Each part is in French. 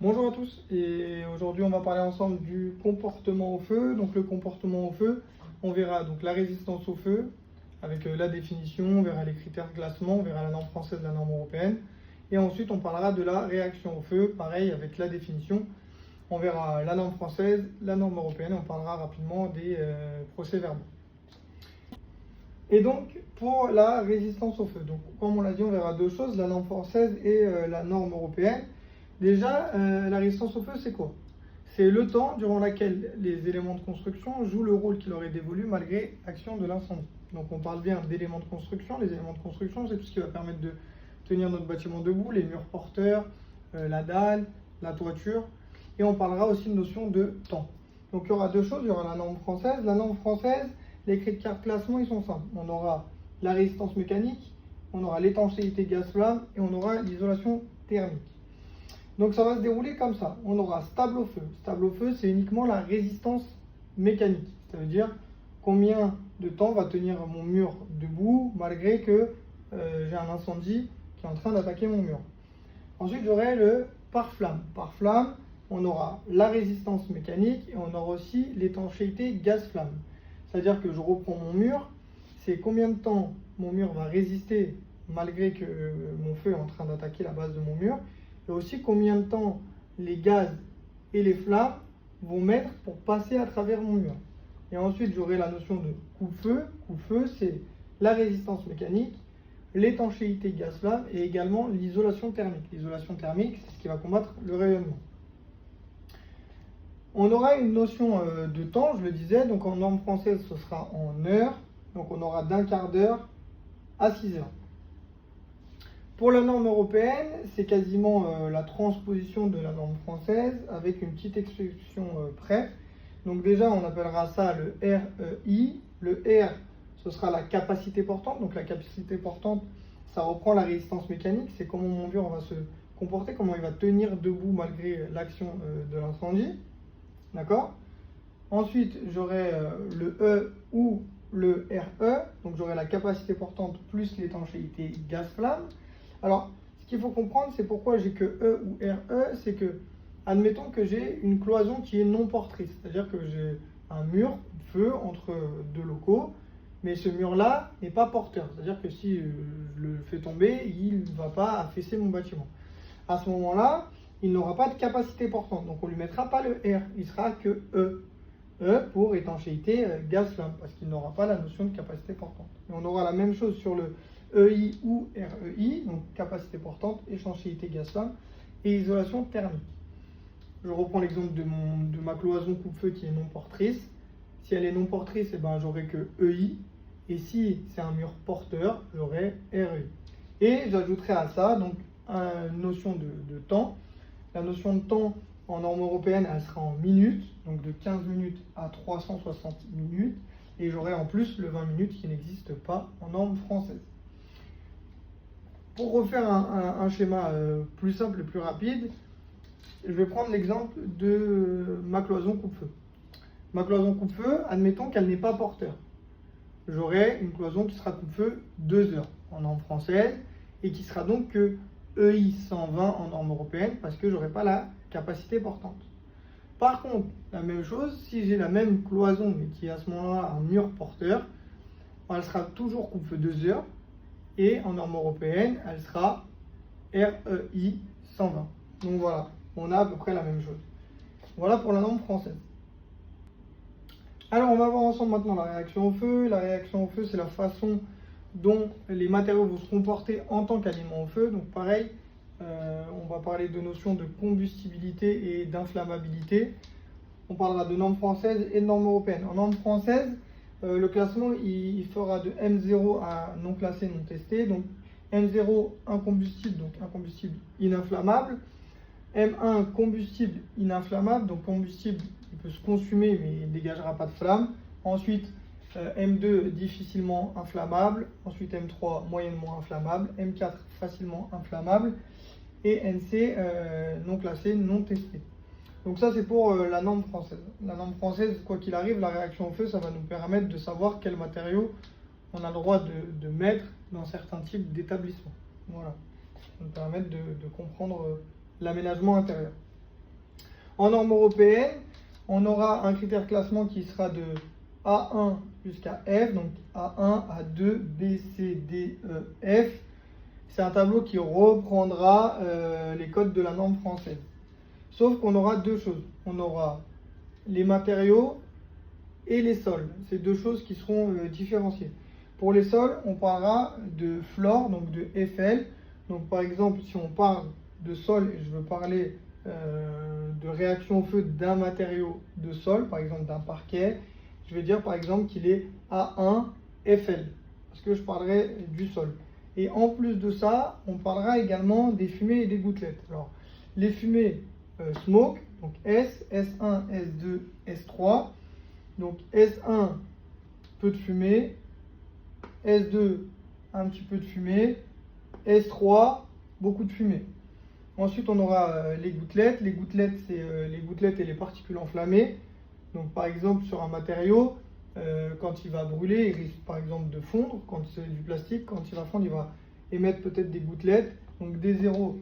Bonjour à tous, et aujourd'hui on va parler ensemble du comportement au feu. Donc le comportement au feu, on verra donc la résistance au feu avec la définition, on verra les critères de classement, on verra la norme française, la norme européenne, et ensuite on parlera de la réaction au feu, pareil avec la définition, on verra la norme française, la norme européenne, et on parlera rapidement des procès-verbaux. Et donc pour la résistance au feu, donc comme on l'a dit, on verra deux choses, la norme française et la norme européenne. Déjà, la résistance au feu, c'est quoi? C'est le temps durant lequel les éléments de construction jouent le rôle qui leur est dévolu malgré l'action de l'incendie. Donc on parle bien d'éléments de construction. Les éléments de construction, c'est tout ce qui va permettre de tenir notre bâtiment debout, les murs porteurs, la dalle, la toiture. Et on parlera aussi de notion de temps. Donc il y aura deux choses, il y aura la norme française. La norme française, les critères de classement, ils sont simples. On aura la résistance mécanique, on aura l'étanchéité gaz-flamme et on aura l'isolation thermique. Donc ça va se dérouler comme ça. On aura stable au feu. Stable au feu, c'est uniquement la résistance mécanique. Ça veut dire combien de temps va tenir mon mur debout malgré que j'ai un incendie qui est en train d'attaquer mon mur. Ensuite, j'aurai le pare-flamme. Pare-flamme, on aura la résistance mécanique et on aura aussi l'étanchéité gaz-flamme. C'est-à-dire que je reprends mon mur, c'est combien de temps mon mur va résister malgré que mon feu est en train d'attaquer la base de mon mur. Et aussi combien de temps les gaz et les flammes vont mettre pour passer à travers mon mur. Et ensuite, j'aurai la notion de coupe-feu. Coupe-feu, c'est la résistance mécanique, l'étanchéité gaz-flamme et également l'isolation thermique. L'isolation thermique, c'est ce qui va combattre le rayonnement. On aura une notion de temps, je le disais, donc en norme française, ce sera en heures. Donc on aura d'un quart d'heure à 6 heures. Pour la norme européenne, c'est quasiment la transposition de la norme française avec une petite exception près. Donc déjà, on appellera ça le REI. Le R, ce sera la capacité portante. Donc la capacité portante, ça reprend la résistance mécanique. C'est comment mon mur va se comporter, comment il va tenir debout malgré l'action de l'incendie. D'accord? Ensuite, j'aurai le E ou le RE. Donc j'aurai la capacité portante plus l'étanchéité gaz-flamme. Alors, ce qu'il faut comprendre, c'est pourquoi j'ai que E ou RE, c'est que, admettons que j'ai une cloison qui est non portrice, c'est-à-dire que j'ai un mur de feu entre deux locaux, mais ce mur-là n'est pas porteur, c'est-à-dire que si je le fais tomber, il ne va pas affaisser mon bâtiment. À ce moment-là, il n'aura pas de capacité portante, donc on ne lui mettra pas le R, il sera que E. E pour étanchéité gaz-flamme, parce qu'il n'aura pas la notion de capacité portante. Et on aura la même chose sur le EI ou REI, donc capacité portante, étanchéité gaz-flamme et isolation thermique. Je reprends l'exemple de ma cloison coupe-feu qui est non portrice. Si elle est non portrice, eh ben, j'aurai que EI, et si c'est un mur porteur, j'aurai REI. Et j'ajouterai à ça donc une notion de temps. La notion de temps en norme européenne, elle sera en minutes, donc de 15 minutes à 360 minutes, et j'aurai en plus le 20 minutes qui n'existe pas en norme française. Pour refaire un schéma plus simple et plus rapide, je vais prendre l'exemple de ma cloison coupe-feu. Ma cloison coupe-feu, admettons qu'elle n'est pas porteur. J'aurai une cloison qui sera coupe-feu 2 heures en norme française et qui sera donc que EI 120 en norme européenne parce que je n'aurai pas la capacité portante. Par contre, la même chose, si j'ai la même cloison mais qui est à ce moment-là un mur porteur, elle sera toujours coupe-feu 2 heures. Et en norme européenne, elle sera REI 120. Donc voilà, on a à peu près la même chose. Voilà pour la norme française. Alors on va voir ensemble maintenant la réaction au feu. La réaction au feu, c'est la façon dont les matériaux vont se comporter en tant qu'aliment au feu. Donc pareil, on va parler de notions de combustibilité et d'inflammabilité. On parlera de norme française et de norme européenne. En norme française, le classement, il fera de M0 à non classé, non testé. Donc M0, incombustible, donc incombustible ininflammable. M1, combustible ininflammable, donc combustible, il peut se consumer mais il ne dégagera pas de flamme. Ensuite, M2, difficilement inflammable. Ensuite, M3, moyennement inflammable. M4, facilement inflammable. Et NC, non classé, non testé. Donc ça, c'est pour la norme française. La norme française, quoi qu'il arrive, la réaction au feu, ça va nous permettre de savoir quels matériaux on a le droit de mettre dans certains types d'établissements. Voilà. Ça va nous permettre de comprendre l'aménagement intérieur. En norme européenne, on aura un critère classement qui sera de A1 jusqu'à F, donc A1, A2, B, C, D, E, F. C'est un tableau qui reprendra les codes de la norme française. Sauf qu'on aura deux choses. On aura les matériaux et les sols. C'est deux choses qui seront différenciées. Pour les sols, on parlera de FLOR, donc de FL. Donc par exemple, si on parle de sol et je veux parler de réaction au feu d'un matériau de sol, par exemple d'un parquet, je vais dire par exemple qu'il est A1 FL, parce que je parlerai du sol. Et en plus de ça, on parlera également des fumées et des gouttelettes. Alors, les fumées smoke, donc S, S1, S2, S3. Donc S1, peu de fumée, S2, un petit peu de fumée, S3, beaucoup de fumée. Ensuite, on aura les gouttelettes. Les gouttelettes, c'est les gouttelettes et les particules enflammées. Donc, par exemple, sur un matériau, quand il va brûler, il risque par exemple de fondre. Quand c'est du plastique, quand il va fondre, il va émettre peut-être des gouttelettes. Donc, D0,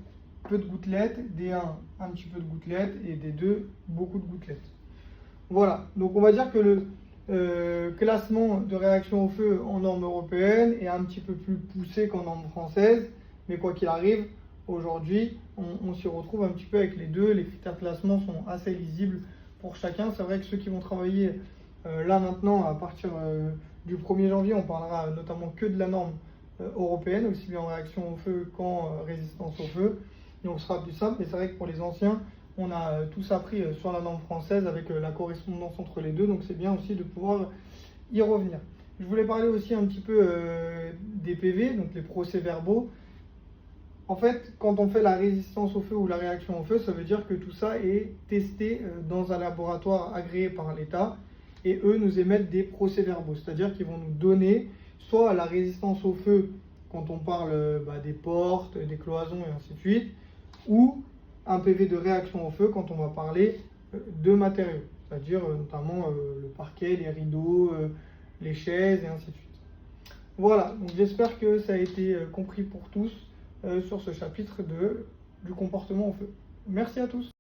peu de gouttelettes. D1, un petit peu de gouttelettes. Et D2, beaucoup de gouttelettes. Voilà. Donc, on va dire que le classement de réaction au feu en norme européenne est un petit peu plus poussé qu'en norme française. Mais quoi qu'il arrive, aujourd'hui, on s'y retrouve un petit peu avec les deux. Les critères de classement sont assez lisibles pour chacun. C'est vrai que ceux qui vont travailler là maintenant, à partir du 1er janvier, on parlera notamment que de la norme européenne, aussi bien en réaction au feu qu'en résistance au feu. Donc ce sera plus simple, mais c'est vrai que pour les anciens, on a tous appris sur la norme française avec la correspondance entre les deux. Donc c'est bien aussi de pouvoir y revenir. Je voulais parler aussi un petit peu des PV, donc les procès-verbaux. En fait, quand on fait la résistance au feu ou la réaction au feu, ça veut dire que tout ça est testé dans un laboratoire agréé par l'État et eux nous émettent des procès-verbaux, c'est-à-dire qu'ils vont nous donner soit la résistance au feu quand on parle des portes, des cloisons et ainsi de suite, ou un PV de réaction au feu quand on va parler de matériaux, c'est-à-dire notamment le parquet, les rideaux, les chaises et ainsi de suite. Voilà, donc j'espère que ça a été compris pour tous sur ce chapitre du comportement au feu. Merci à tous.